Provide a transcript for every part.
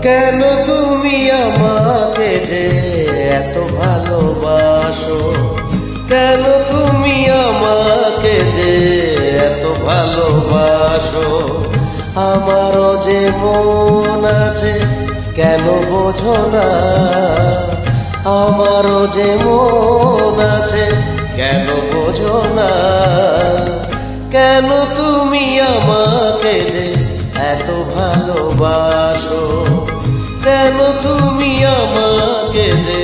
কেন তুমি আমাকে যে এত ভালোবাসো, কেন তুমি আমাকে যে এত ভালোবাসো। আমারও যে মন আছে কেন বোঝো না, আমারও যে মন আছে কেন বোঝো না। কেন তুমি আমাকে যে এত ভালোবাসো, কেন তুমি আমাকে যে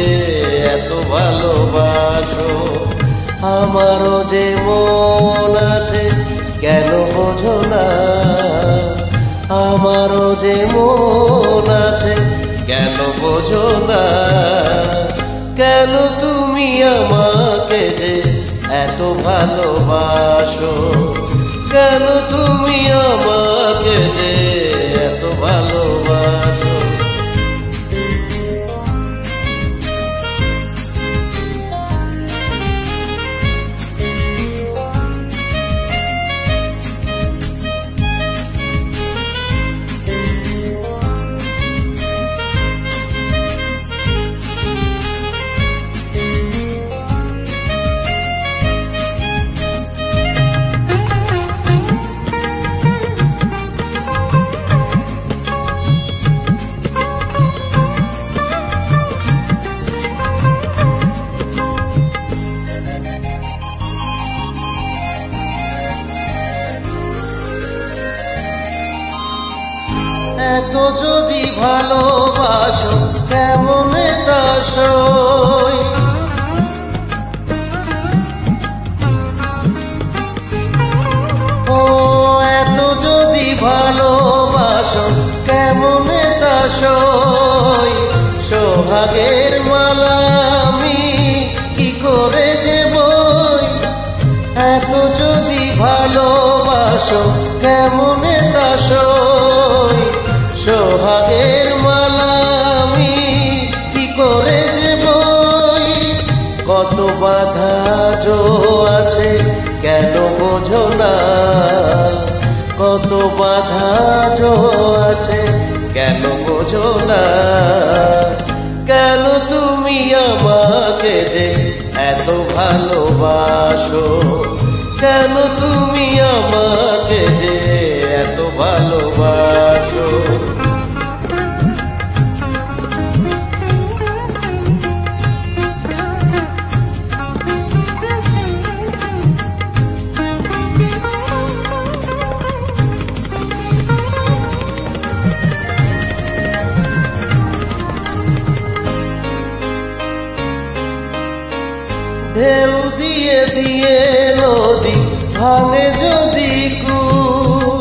এত ভালোবাসো। আমারও যে মন আছে কেন বোঝো না, আমারও যে মন আছে কেন বোঝো না। কেন তুমি আমাকে যে এত ভালোবাসো, কেন তুমি আমাকে যে এত ভালোবাসো। এত যদি ভালোবাসো কেমন তা সই, ও এত যদি ভালোবাসো কেমন তা সই। সোহাগের মালা আমি কি করে যে বই, এত যদি ভালোবাসো কেমন তা সই। সোহাগের মালা আমি কি করে যে বই। কত বাধা জো আছে কেন বোঝো না, কত বাধা জো আছে কেন বোঝো না। কেন তুমি আমাকে যে এত ভালোবাসো, কেন তুমি আমাকে যে এত ভালোবাসো। ঢেউ দিয়ে দিয়ে নদী ভাঙে যদি কুল,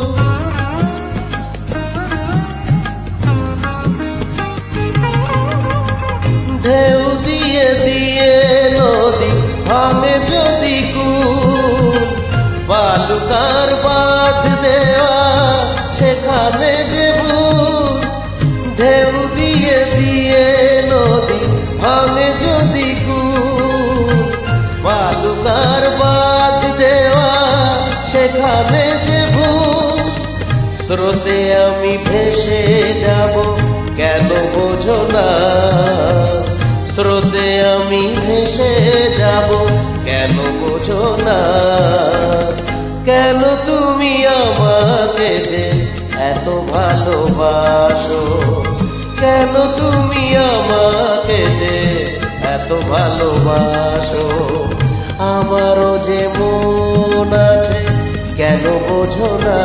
ঢেউ দিয়ে দিয়ে নদী ভাঙে যদি কুল। বালুকার বাঁধ দেওয়া সেখানে যে ভুল, ঢেউ দিয়ে দিয়ে নদী ভাঙে যদি কুল। বালুকার বাঁধ দেওয়া সেখানে যে ভুল। স্রোতে আমি ভেসে যাব কেন বোঝো না, স্রোতে আমি ভেসে যাব কেন বোঝো না। কেন তুমি আমাকে যে এত ভালোবাসো, কেন তুমি আমাকে যে এত ভালোবাসো। আমারও যে মন আছে কেন বোঝো না,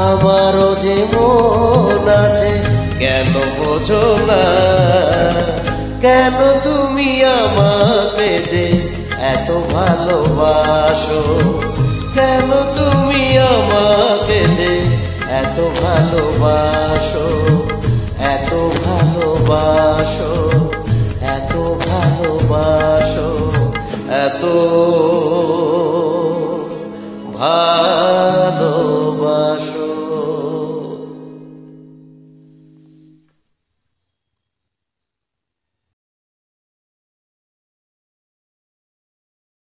আমারও যে মন আছে কেন বোঝো না। কেন তুমি আমাকে যে এত ভালোবাসো, কেন তুমি আমাকে যে এত ভালোবাসো, এত ভালোবাসো, এত ভালোবাসো, এত ভালো।